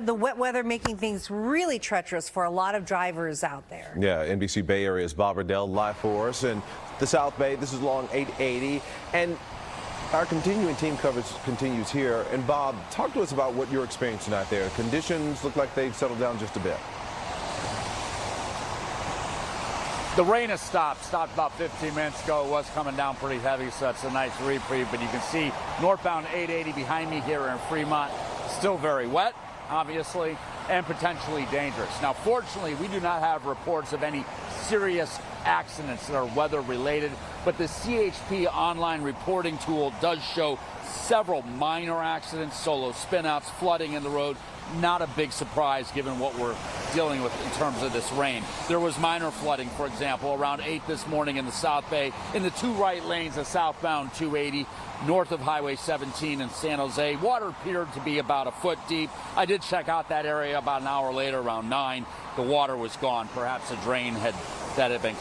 the wet weather making things really treacherous for a lot of drivers out there. Yeah, NBC Bay Area's Bob Redell live for us. And the South Bay, this is along 880. And our continuing team coverage continues here. And Bob, talk to us about what you're experiencing out there. Conditions look like they've settled down just a bit. The rain has stopped about 15 minutes ago. It was coming down pretty heavy, so that's a nice reprieve. But you can see northbound 880 behind me here in Fremont, still very wet, obviously, and potentially dangerous. Now, fortunately, we do not have reports of any serious accidents that are weather related, but the CHP online reporting tool does show several minor accidents, solo spinouts, flooding in the road. Not a big surprise given what we're dealing with in terms of this rain. There was minor flooding, for example, around 8 this morning in the South Bay in the two right lanes of southbound 280 north of Highway 17 in San Jose. Water appeared to be about a foot deep. I did check out that area about an hour later, around 9. The water was gone. Perhaps a drain had been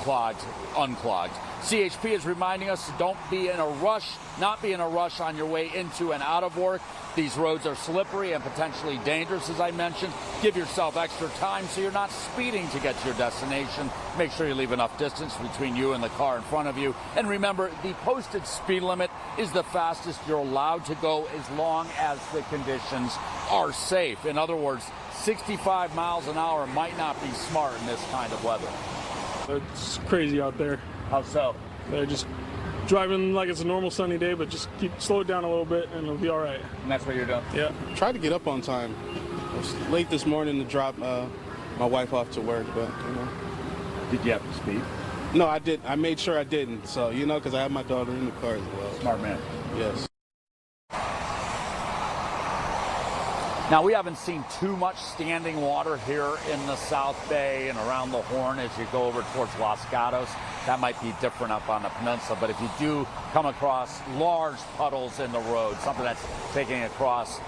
unclogged. CHP is reminding us to don't be in a rush, not be in a rush on your way into and out of work. These roads are slippery and potentially dangerous, as I mentioned. Give yourself extra time so you're not speeding to get to your destination. Make sure you leave enough distance between you and the car in front of you. And remember, the posted speed limit is the fastest you're allowed to go as long as the conditions are safe. In other words, 65 miles an hour might not be smart in this kind of weather. It's crazy out there. How so? They're just driving like it's a normal sunny day, but just slow it down a little bit and it'll be all right. And that's what you're doing? Yeah. Tried to get up on time. I was late this morning to drop my wife off to work, but, you know. Did you have to speed? No, I did. I made sure I didn't. So, you know, because I have my daughter in the car as well. Smart man. Yes. Now, we haven't seen too much standing water here in the South Bay and around the Horn as you go over towards Los Gatos. That might be different up on the peninsula, but if you do come across large puddles in the road, something that's taking across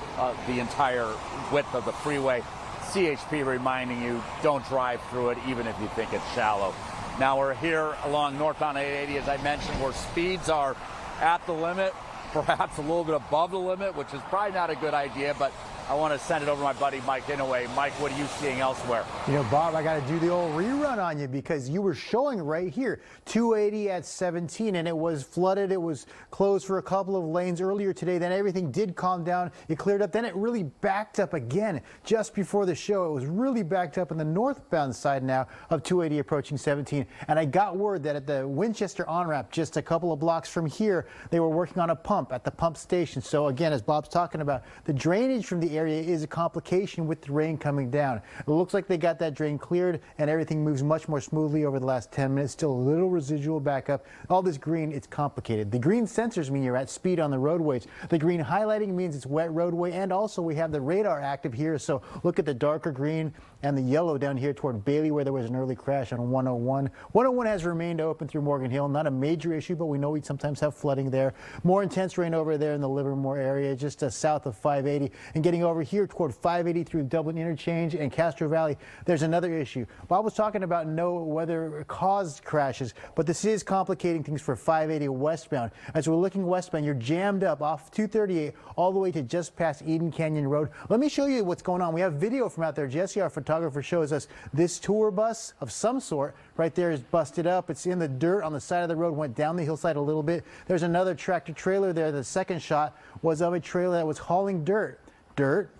the entire width of the freeway, CHP reminding you, don't drive through it even if you think it's shallow. Now, we're here along northbound 880, as I mentioned, where speeds are at the limit, perhaps a little bit above the limit, which is probably not a good idea, but I want to send it over to my buddy Mike Inouye. Mike, what are you seeing elsewhere? You know, Bob, I got to do the old rerun on you because you were showing right here 280 at 17, and it was flooded. It was closed for a couple of lanes earlier today. Then everything did calm down. It cleared up. Then it really backed up again just before the show. It was really backed up in the northbound side now of 280 approaching 17. And I got word that at the Winchester on-ramp, just a couple of blocks from here, they were working on a pump at the pump station. So again, as Bob's talking about, the drainage from the area is a complication with the rain coming down. It looks like they got that drain cleared and everything moves much more smoothly over the last 10 minutes. Still a little residual backup. All this green, it's complicated. The green sensors mean you're at speed on the roadways. The green highlighting means it's wet roadway, and also we have the radar active here. So look at the darker green and the yellow down here toward Bailey where there was an early crash on 101. 101 has remained open through Morgan Hill. Not a major issue, but we know we sometimes have flooding there. More intense rain over there in the Livermore area, just south of 580. And getting over here toward 580 through Dublin Interchange and Castro Valley, there's another issue. Bob was talking about no weather-caused crashes, but this is complicating things for 580 westbound. As we're looking westbound, you're jammed up off 238 all the way to just past Eden Canyon Road. Let me show you what's going on. We have video from out there. Jesse, our photographer, shows us this tour bus of some sort right there is busted up. It's in the dirt on the side of the road, went down the hillside a little bit. There's another tractor trailer there. The second shot was of a trailer that was hauling dirt. Dirt,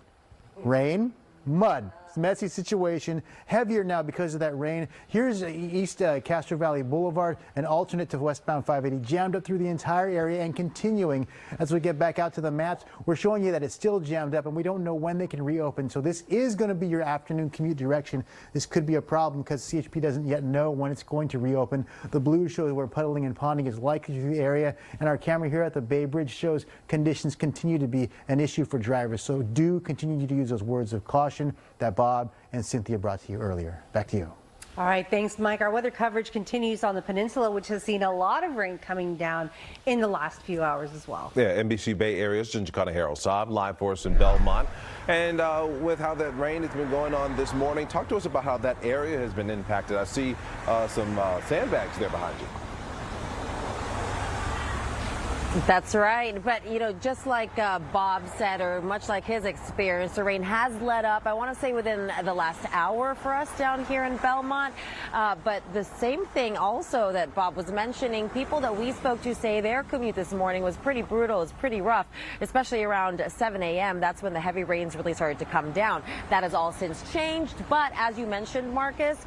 rain, mud. It's a messy situation, heavier now because of that rain. Here's East Castro Valley Boulevard, an alternate to westbound 580, jammed up through the entire area and continuing. As we get back out to the maps, we're showing you that it's still jammed up and we don't know when they can reopen. So this is going to be your afternoon commute direction. This could be a problem because CHP doesn't yet know when it's going to reopen. The blue shows where puddling and ponding is likely to the area, and our camera here at the Bay Bridge shows conditions continue to be an issue for drivers. So do continue to use those words of caution that Bob and Cynthia brought to you earlier. Back to you. All right, thanks, Mike. Our weather coverage continues on the peninsula, which has seen a lot of rain coming down in the last few hours as well. Yeah, NBC Bay Area's Conejero. Saab live for us in Belmont. And with how that rain has been going on this morning, talk to us about how that area has been impacted. I see some sandbags there behind you. That's right. But, just like Bob said, or much like his experience, the rain has let up, I want to say within the last hour for us down here in Belmont. But the same thing also that Bob was mentioning, people that we spoke to say their commute this morning was pretty brutal, it was pretty rough, especially around 7 a.m. That's when the heavy rains really started to come down. That has all since changed. But as you mentioned, Marcus,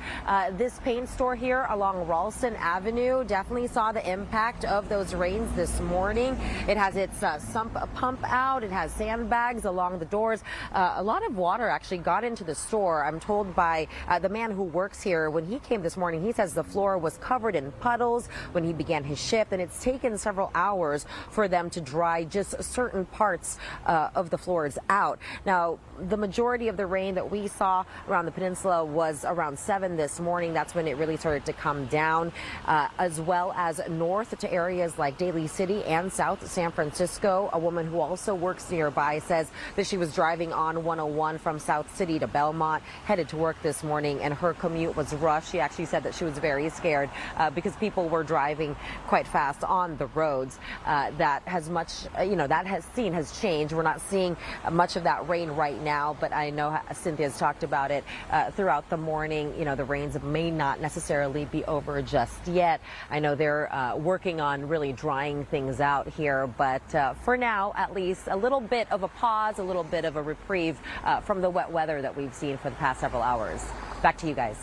this paint store here along Ralston Avenue definitely saw the impact of those rains this morning. It has its sump pump out. It has sandbags along the doors. A lot of water actually got into the store. I'm told by the man who works here, when he came this morning, he says the floor was covered in puddles when he began his shift, and it's taken several hours for them to dry just certain parts of the floors out. Now, the majority of the rain that we saw around the peninsula was around 7 this morning. That's when it really started to come down, as well as north to areas like Daly City and South San Francisco. A woman who also works nearby says that she was driving on 101 from South City to Belmont, headed to work this morning, and her commute was rushed. She actually said that she was very scared because people were driving quite fast on the roads. That has changed. We're not seeing much of that rain right now, but I know Cynthia's talked about it throughout the morning. The rains may not necessarily be over just yet. I know they're working on really drying things out here, but for now, at least, a little bit of a pause, a little bit of a reprieve from the wet weather that we've seen for the past several hours. Back to you guys.